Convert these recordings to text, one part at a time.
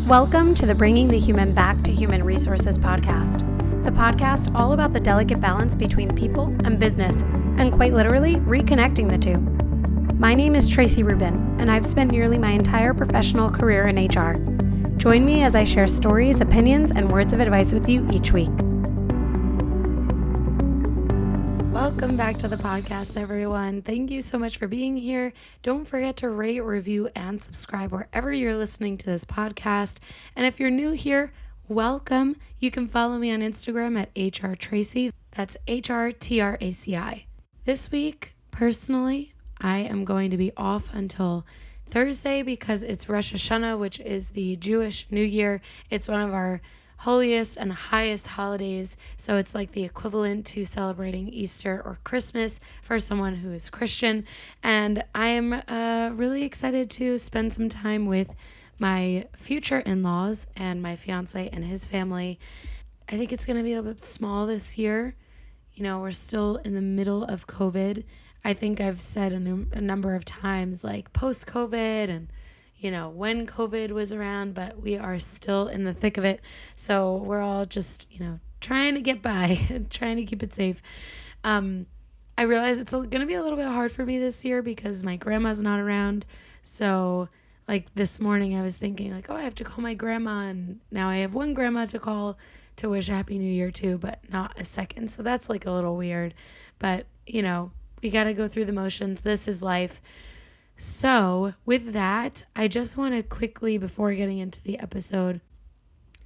Welcome to the Bringing the Human Back to Human Resources podcast, the podcast all about the delicate balance between people and business, and quite literally, reconnecting the two. My name is Traci Rubin, and I've spent nearly my entire professional career in HR. Join me as I share stories, opinions, and words of advice with you each week. Welcome back to the podcast, everyone. Thank you so much for being here. Don't forget to rate, review, and subscribe wherever you're listening to this podcast. And if you're new here, welcome. You can follow me on Instagram at HRTraci. That's HRTRACI. This week, personally, I am going to be off until Thursday because it's Rosh Hashanah, which is the Jewish New Year. It's one of our holiest and highest holidays, so it's like the equivalent to celebrating Easter or Christmas for someone who is Christian. And I'm really excited to spend some time with my future in-laws and my fiance and his family. I think it's going to be a little bit small this year. You know, we're still in the middle of COVID. I think I've said a number of times, like post-COVID and when COVID was around, but we are still in the thick of it. So we're all just, trying to get by, trying to keep it safe. I realize it's going to be a little bit hard for me this year because my grandma's not around. So like this morning I was thinking I have to call my grandma, and now I have one grandma to call to wish a Happy New Year to, but not a second. So that's a little weird, but we got to go through the motions. This is life. So with that, I just want to quickly, before getting into the episode,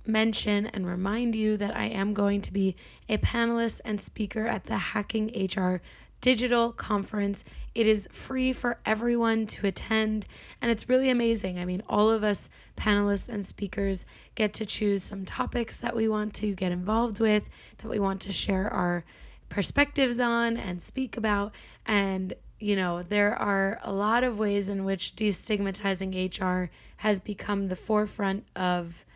mention and remind you that I am going to be a panelist and speaker at the Hacking HR Digital Conference. It is free for everyone to attend, and it's really amazing. I mean, all of us panelists and speakers get to choose some topics that we want to get involved with, that we want to share our perspectives on and speak about. And there are a lot of ways in which destigmatizing HR has become the forefront of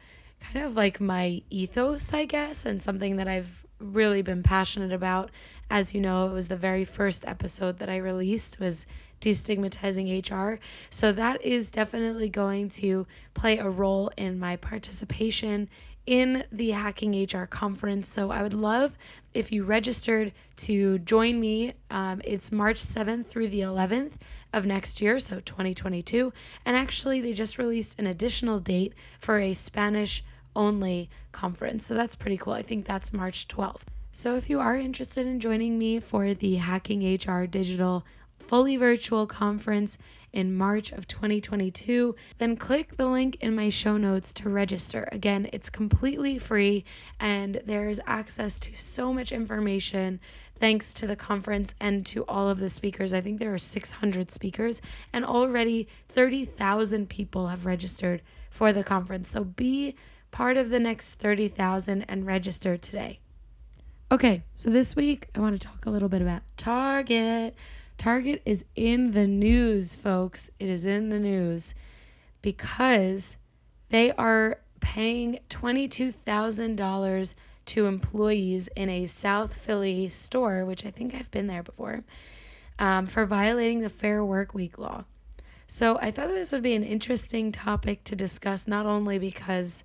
kind of my ethos, I guess, and something that I've really been passionate about. As you know, it was the very first episode that I released was destigmatizing HR. So that is definitely going to play a role in my participation in the Hacking HR conference. So I would love if you registered to join me. It's March 7th through the 11th of next year, so 2022. And actually, they just released an additional date for a Spanish-only conference. So that's pretty cool. I think that's March 12th. So if you are interested in joining me for the Hacking HR Digital fully virtual conference in March of 2022, then click the link in my show notes to register. Again, it's completely free, and there's access to so much information thanks to the conference and to all of the speakers. I think there are 600 speakers, and already 30,000 people have registered for the conference. So be part of the next 30,000 and register today. Okay, so this week I want to talk a little bit about Target. Target is in the news, folks. It is in the news because they are paying $22,000 to employees in a South Philly store, which I think I've been there before, for violating the Fair Workweek law. So I thought this would be an interesting topic to discuss, not only because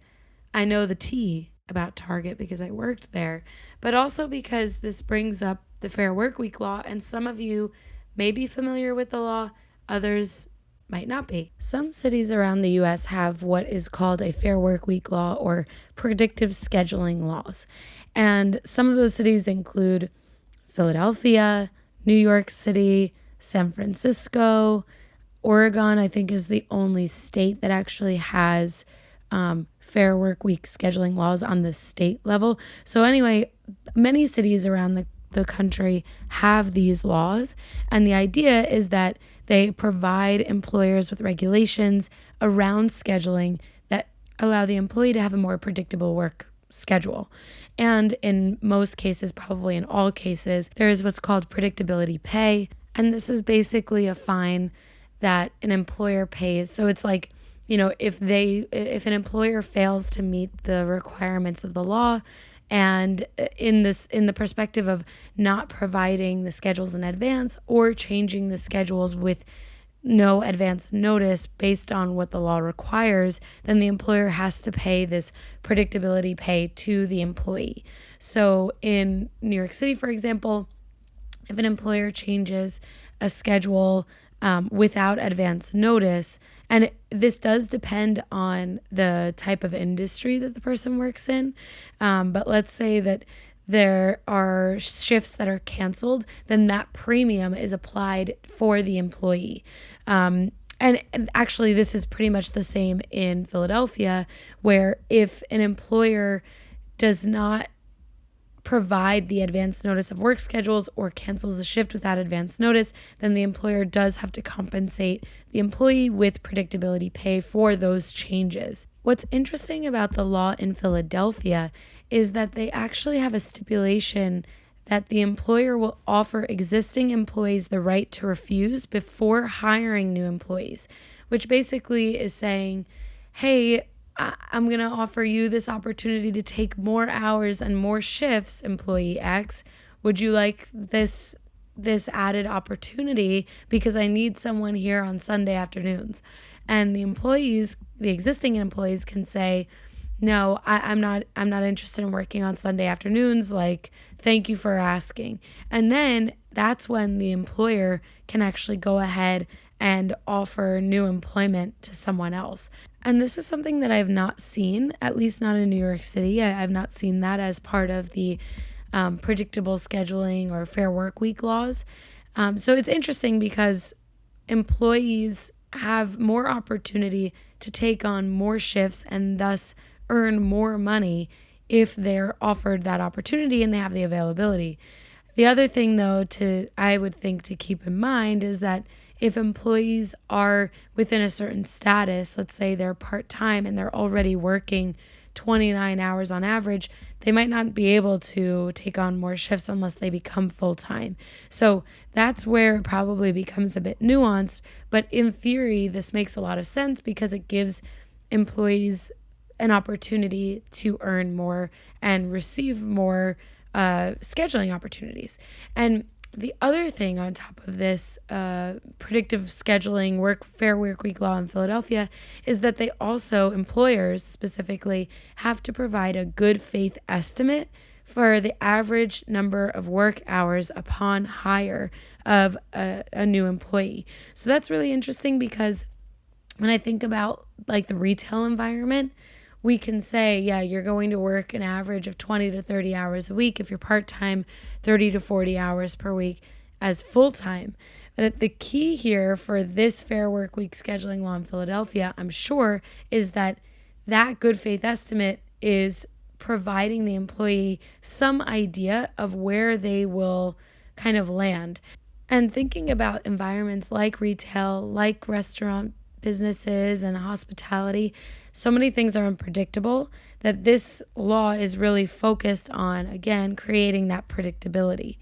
I know the tea about Target because I worked there, but also because this brings up the Fair Workweek law, and some of you may be familiar with the law, others might not be. Some cities around the U.S. have what is called a Fair Workweek law or predictive scheduling laws. And some of those cities include Philadelphia, New York City, San Francisco. Oregon, I think, is the only state that actually has Fair Workweek scheduling laws on the state level. So anyway, many cities around the country have these laws, and the idea is that they provide employers with regulations around scheduling that allow the employee to have a more predictable work schedule. And in most cases, probably in all cases, there is what's called predictability pay, and this is basically a fine that an employer pays. So it's if an employer fails to meet the requirements of the law, and in the perspective of not providing the schedules in advance or changing the schedules with no advance notice based on what the law requires, then the employer has to pay this predictability pay to the employee. So in New York City, for example, if an employer changes a schedule without advance notice, and this does depend on the type of industry that the person works in, but let's say that there are shifts that are canceled, then that premium is applied for the employee. And actually, this is pretty much the same in Philadelphia, where if an employer does not provide the advance notice of work schedules or cancels a shift without advance notice, then the employer does have to compensate the employee with predictability pay for those changes. What's interesting about the law in Philadelphia is that they actually have a stipulation that the employer will offer existing employees the right to refuse before hiring new employees, which basically is saying, hey, I'm going to offer you this opportunity to take more hours and more shifts, employee X. Would you like this added opportunity because I need someone here on Sunday afternoons? And the existing employees can say, no, I'm not interested in working on Sunday afternoons. Like, thank you for asking. And then that's when the employer can actually go ahead and offer new employment to someone else. And this is something that I've not seen, at least not in New York City. I've not seen that as part of the predictable scheduling or fair work week laws. So it's interesting because employees have more opportunity to take on more shifts and thus earn more money if they're offered that opportunity and they have the availability. The other thing, though, I would think to keep in mind is that if employees are within a certain status, let's say they're part-time and they're already working 29 hours on average, they might not be able to take on more shifts unless they become full-time. So that's where it probably becomes a bit nuanced. But in theory, this makes a lot of sense because it gives employees an opportunity to earn more and receive more scheduling opportunities. And the other thing on top of this predictive scheduling fair work week law in Philadelphia is that they also, employers specifically, have to provide a good faith estimate for the average number of work hours upon hire of a new employee. So that's really interesting because when I think about like the retail environment, we can say, yeah, you're going to work an average of 20 to 30 hours a week. If you're part-time, 30 to 40 hours per week as full-time. But the key here for this fair work week scheduling law in Philadelphia, I'm sure, is that good faith estimate is providing the employee some idea of where they will kind of land. And thinking about environments like retail, like restaurant businesses and hospitality, so many things are unpredictable that this law is really focused on, again, creating that predictability.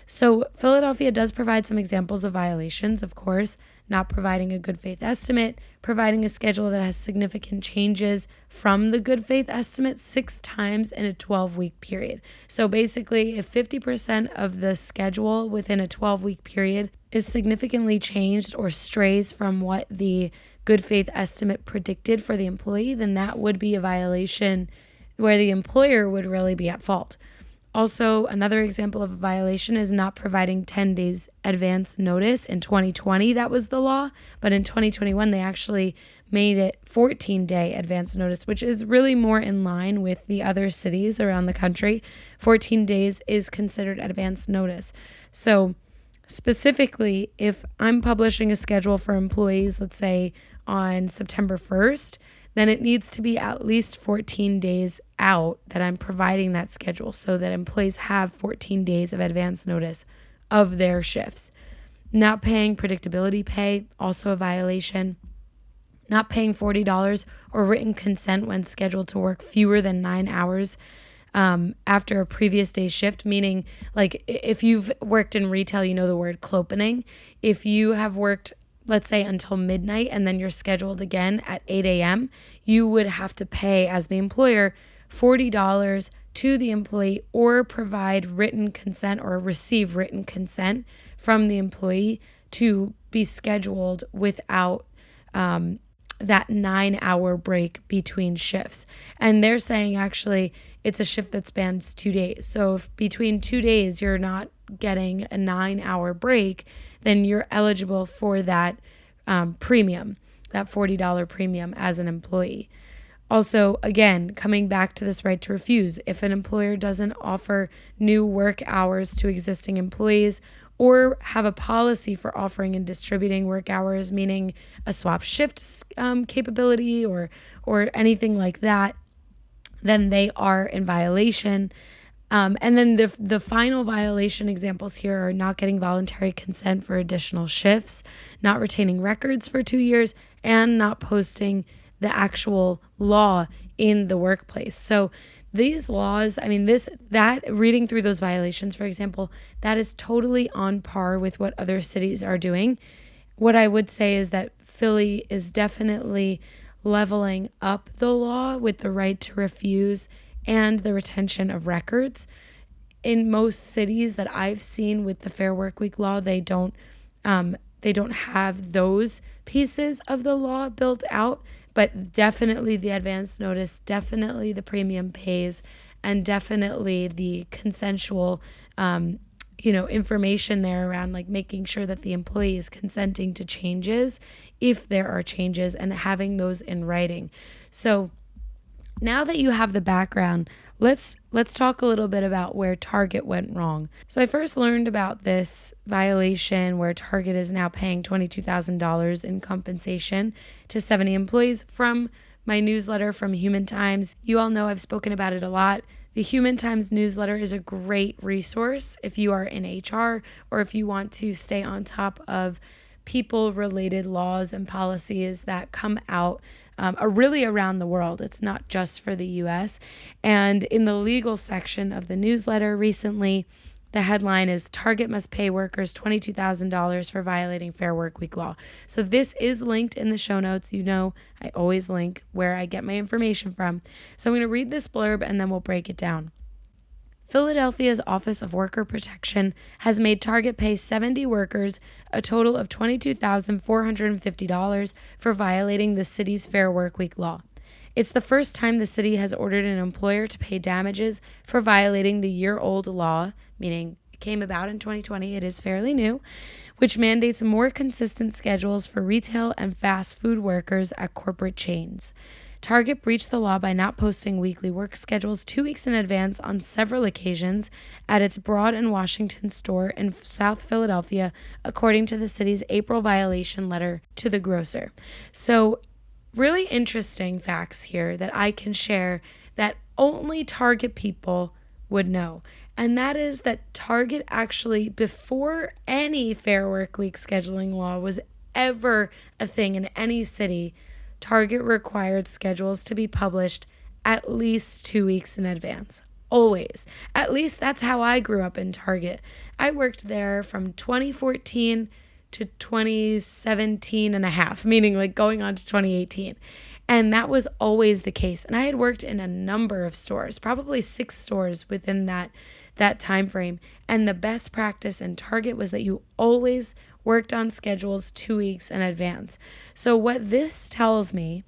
So Philadelphia does provide some examples of violations, of course, not providing a good faith estimate, providing a schedule that has significant changes from the good faith estimate 6 times in a 12-week period. So basically, if 50% of the schedule within a 12-week period is significantly changed or strays from what the good faith estimate predicted for the employee, then that would be a violation where the employer would really be at fault. Also, another example of a violation is not providing 10 days advance notice. In 2020, that was the law, but in 2021, they actually made it 14-day advance notice, which is really more in line with the other cities around the country. 14 days is considered advance notice. So specifically, if I'm publishing a schedule for employees, let's say on September 1st, then it needs to be at least 14 days out that I'm providing that schedule so that employees have 14 days of advance notice of their shifts. Not paying predictability pay, also a violation. Not paying $40 or written consent when scheduled to work fewer than 9 hours after a previous day's shift, meaning like if you've worked in retail, you know the word clopening. If you have worked, let's say, until midnight and then you're scheduled again at 8 a.m., you would have to pay as the employer $40 to the employee or provide written consent or receive written consent from the employee to be scheduled without that 9-hour break between shifts. And they're saying actually it's a shift that spans 2 days. So if between 2 days you're not getting a 9-hour break, then you're eligible for that premium, that $40 premium as an employee. Also, again, coming back to this right to refuse, if an employer doesn't offer new work hours to existing employees or have a policy for offering and distributing work hours, meaning a swap shift capability or anything like that, then they are in violation. And then the final violation examples here are not getting voluntary consent for additional shifts, not retaining records for 2 years, and not posting the actual law in the workplace. So these laws, reading through those violations, for example, that is totally on par with what other cities are doing. What I would say is that Philly is definitely leveling up the law with the right to refuse and the retention of records. In most cities that I've seen with the Fair Workweek law, they don't have those pieces of the law built out, but definitely the advance notice, definitely the premium pays, and definitely the consensual information there around like making sure that the employee is consenting to changes if there are changes and having those in writing. So now that you have the background, let's talk a little bit about where Target went wrong. So I first learned about this violation where Target is now paying $22,000 in compensation to 70 employees from my newsletter from Human Times. You all know I've spoken about it a lot. The Human Times newsletter is a great resource if you are in HR or if you want to stay on top of people-related laws and policies that come out are really around the world. It's not just for the US. And in the legal section of the newsletter recently, the headline is Target must pay workers $22,000 for violating Fair Workweek law. So this is linked in the show notes. You know, I always link where I get my information from. So I'm going to read this blurb and then we'll break it down. Philadelphia's Office of Worker Protection has made Target pay 70 workers a total of $22,450 for violating the city's Fair Workweek law. It's the first time the city has ordered an employer to pay damages for violating the year-old law, meaning it came about in 2020, it is fairly new, which mandates more consistent schedules for retail and fast food workers at corporate chains. Target breached the law by not posting weekly work schedules 2 weeks in advance on several occasions at its Broad and Washington store in South Philadelphia, according to the city's April violation letter to the grocer. So, really interesting facts here that I can share that only Target people would know. And that is that Target actually, before any Fair Workweek scheduling law was ever a thing in any city, Target required schedules to be published at least 2 weeks in advance. Always. At least that's how I grew up in Target. I worked there from 2014 to 2017 and a half, meaning like going on to 2018. And that was always the case. And I had worked in a number of stores, probably 6 stores within that time frame. And the best practice in Target was that you always worked on schedules 2 weeks in advance. So what this tells me,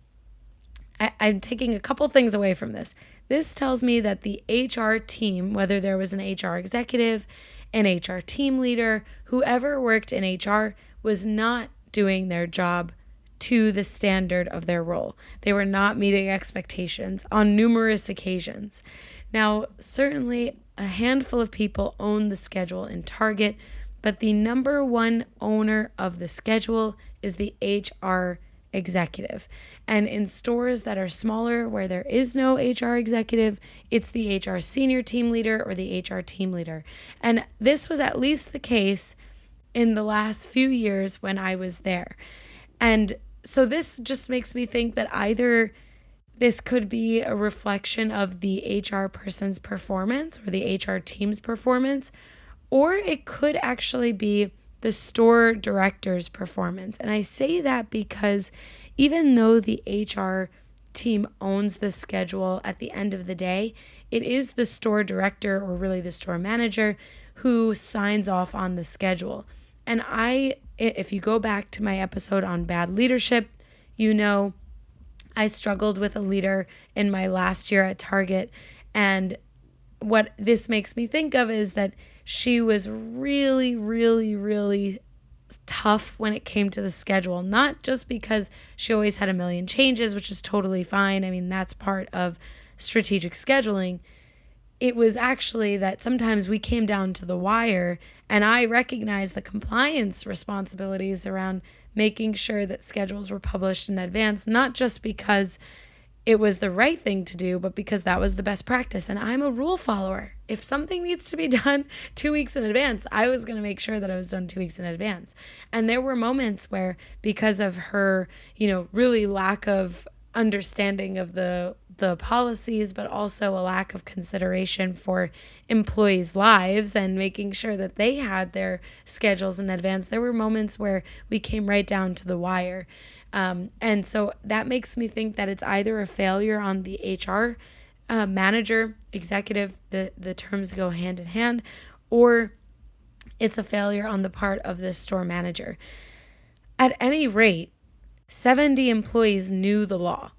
I'm taking a couple things away from this. This tells me that the HR team, whether there was an HR executive, an HR team leader, whoever worked in HR, was not doing their job to the standard of their role. They were not meeting expectations on numerous occasions. Now, certainly a handful of people own the schedule in Target, but the number one owner of the schedule is the HR executive. And in stores that are smaller where there is no HR executive, it's the HR senior team leader or the HR team leader. And this was at least the case in the last few years when I was there. And so this just makes me think that either this could be a reflection of the HR person's performance or the HR team's performance, or it could actually be the store director's performance. And I say that because even though the HR team owns the schedule at the end of the day, it is the store director or really the store manager who signs off on the schedule. And I if you go back to my episode on bad leadership, you know I struggled with a leader in my last year at Target. And what this makes me think of is that she was really, really, really tough when it came to the schedule, not just because she always had a million changes, which is totally fine. I mean, that's part of strategic scheduling. It was actually that sometimes we came down to the wire, and I recognized the compliance responsibilities around making sure that schedules were published in advance, not just because it was the right thing to do, but because that was the best practice. And I'm a rule follower. If something needs to be done 2 weeks in advance, I was going to make sure that it was done 2 weeks in advance. And there were moments where, because of her, really lack of understanding of the policies, but also a lack of consideration for employees' lives and making sure that they had their schedules in advance, there were moments where we came right down to the wire. And so that makes me think that it's either a failure on the HR manager, executive, the terms go hand in hand, or it's a failure on the part of the store manager. At any rate, 70 employees knew the law.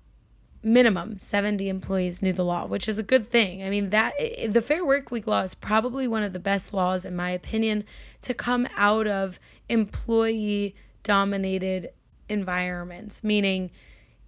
Minimum 70 employees knew the law, which is a good thing. I mean, that the Fair Workweek law is probably one of the best laws, in my opinion, to come out of employee-dominated environments, meaning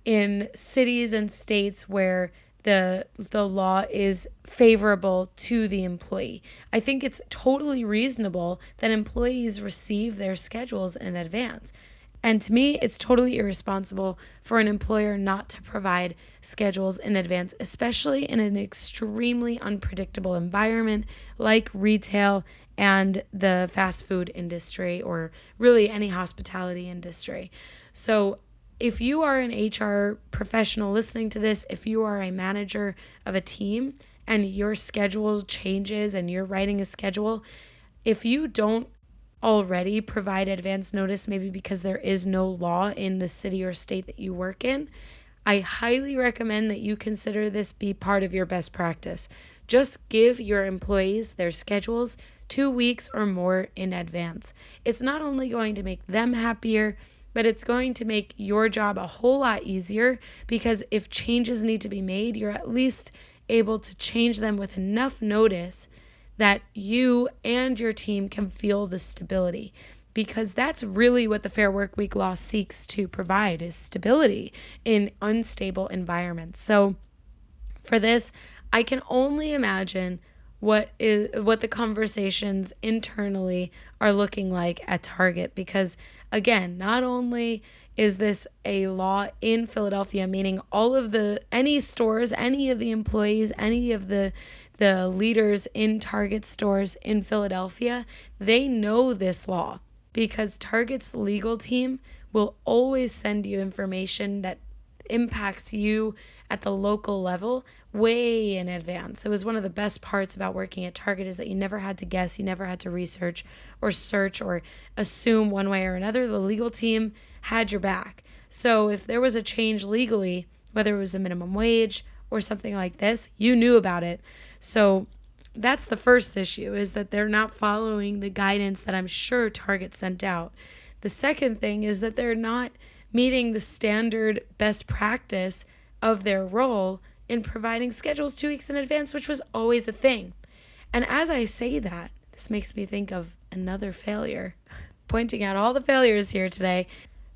in cities and states where the law is favorable to the employee. I think it's totally reasonable that employees receive their schedules in advance. And to me, it's totally irresponsible for an employer not to provide schedules in advance, especially in an extremely unpredictable environment like retail and the fast food industry, or really any hospitality industry. So if you are an HR professional listening to this, if you are a manager of a team and your schedule changes and you're writing a schedule, if you don't already provide advance notice, maybe because there is no law in the city or state that you work in, I highly recommend that you consider this be part of your best practice. Just give your employees their schedules 2 weeks or more in advance. It's not only going to make them happier, but it's going to make your job a whole lot easier, because if changes need to be made, you're at least able to change them with enough notice that you and your team can feel the stability, because that's really what the Fair Workweek law seeks to provide, is stability in unstable environments. So for this, I can only imagine what the conversations internally are looking like at Target, because again, not only is this a law in Philadelphia, meaning any stores, any of the employees, any of the leaders in Target stores in Philadelphia, they know this law, because Target's legal team will always send you information that impacts you at the local level way in advance. It was one of the best parts about working at Target, is that you never had to guess, you never had to research or search or assume one way or another. The legal team had your back. So if there was a change legally, whether it was a minimum wage or something like this, you knew about it. So that's the first issue, is that they're not following the guidance that I'm sure Target sent out. The second thing is that they're not meeting the standard best practice of their role in providing schedules 2 weeks in advance, which was always a thing. And as I say that, this makes me think of another failure. Pointing out all the failures here today,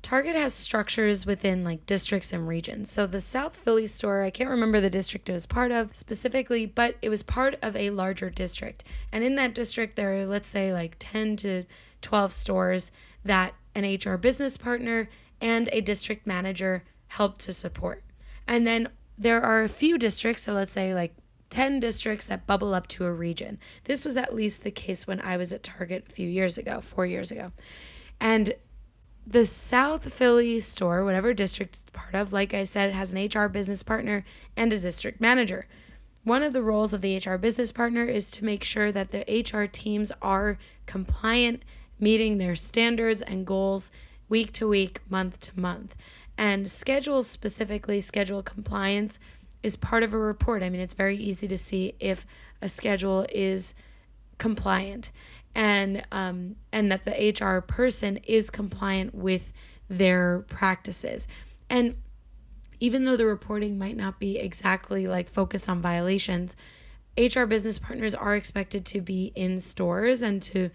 Target has structures within districts and regions. So the South Philly store, I can't remember the district it was part of specifically, but it was part of a larger district. And in that district, there are, let's say, 10 to 12 stores that an HR business partner and a district manager help to support. And then there are a few districts, so let's say 10 districts that bubble up to a region. This was at least the case when I was at Target 4 years ago. And the South Philly store, whatever district it's part of, like I said, it has an HR business partner and a district manager. One of the roles of the HR business partner is to make sure that the HR teams are compliant, meeting their standards and goals week to week, month to month. And schedules, specifically schedule compliance, is part of a report. I mean, it's very easy to see if a schedule is compliant. and that the HR person is compliant with their practices. And even though the reporting might not be exactly like focused on violations, HR business partners are expected to be in stores and to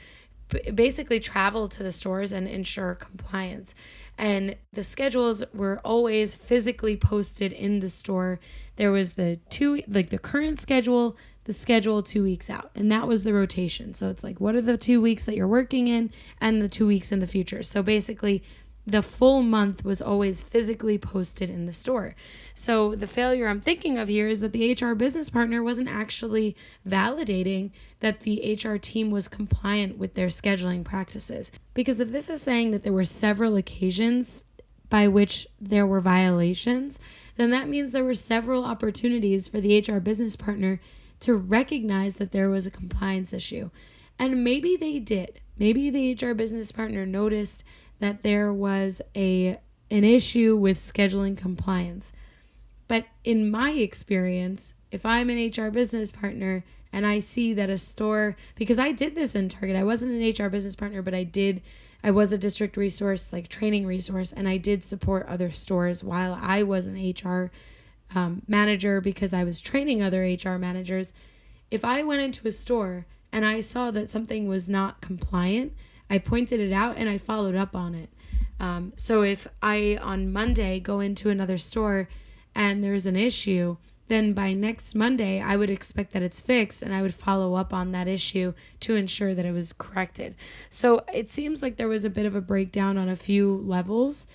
basically travel to the stores and ensure compliance. And the schedules were always physically posted in the store. There was the current schedule, the schedule 2 weeks out, and that was the rotation. So it's like, what are the 2 weeks that you're working in and the 2 weeks in the future? So basically the full month was always physically posted in the store. So the failure I'm thinking of here is that the HR business partner wasn't actually validating that the HR team was compliant with their scheduling practices. Because if this is saying that there were several occasions by which there were violations, then that means there were several opportunities for the HR business partner to recognize that there was a compliance issue. And maybe they did. Maybe the HR business partner noticed that there was an issue with scheduling compliance. But in my experience, if I'm an HR business partner and I see that a store, because I did this in Target, I wasn't an HR business partner, but I was a district resource, like training resource, and I did support other stores while I was an HR manager because I was training other HR managers. If I went into a store and I saw that something was not compliant, I pointed it out and I followed up on it. So if I, on Monday, go into another store and there's an issue, then by next Monday, I would expect that it's fixed and I would follow up on that issue to ensure that it was corrected. So it seems like there was a bit of a breakdown on a few levels.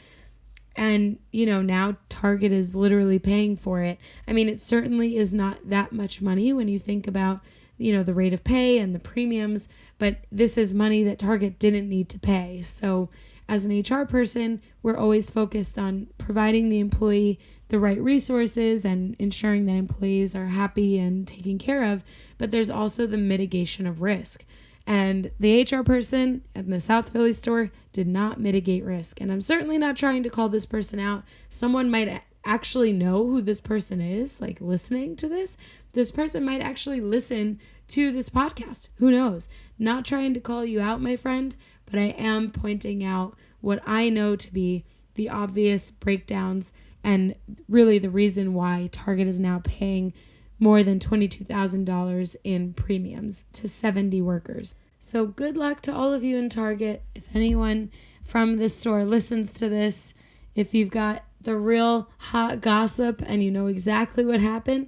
And, now Target is literally paying for it. I mean, it certainly is not that much money when you think about, the rate of pay and the premiums, but this is money that Target didn't need to pay. So as an HR person, we're always focused on providing the employee the right resources and ensuring that employees are happy and taken care of. But there's also the mitigation of risk. And the HR person at the South Philly store did not mitigate risk. And I'm certainly not trying to call this person out. Someone might actually know who this person is, like listening to this. This person might actually listen to this podcast. Who knows? Not trying to call you out, my friend, but I am pointing out what I know to be the obvious breakdowns and really the reason why Target is now paying more than $22,000 in premiums to 70 workers. So good luck to all of you in Target. If anyone from this store listens to this, if you've got the real hot gossip and you know exactly what happened,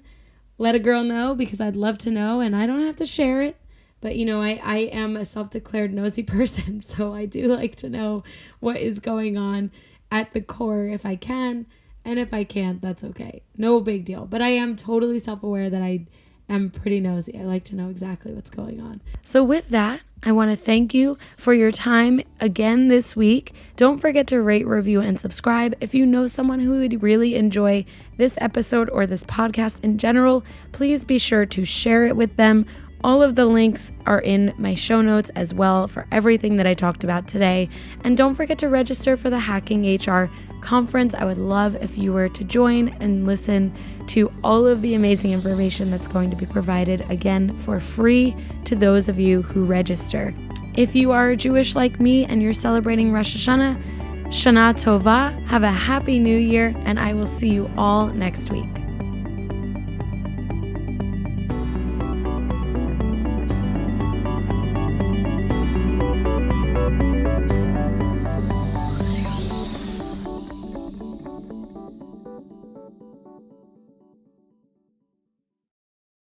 let a girl know, because I'd love to know, and I don't have to share it. But, I am a self-declared nosy person, so I do like to know what is going on at the core if I can. And if I can't, that's okay. No big deal. But I am totally self-aware that I am pretty nosy. I like to know exactly what's going on. So with that, I want to thank you for your time again this week. Don't forget to rate, review, and subscribe. If you know someone who would really enjoy this episode or this podcast in general, please be sure to share it with them. All of the links are in my show notes as well for everything that I talked about today. And don't forget to register for the Hacking HR conference. I would love if you were to join and listen to all of the amazing information that's going to be provided, again, for free to those of you who register. If you are Jewish like me and you're celebrating Rosh Hashanah, Shana Tova, have a happy new year, and I will see you all next week.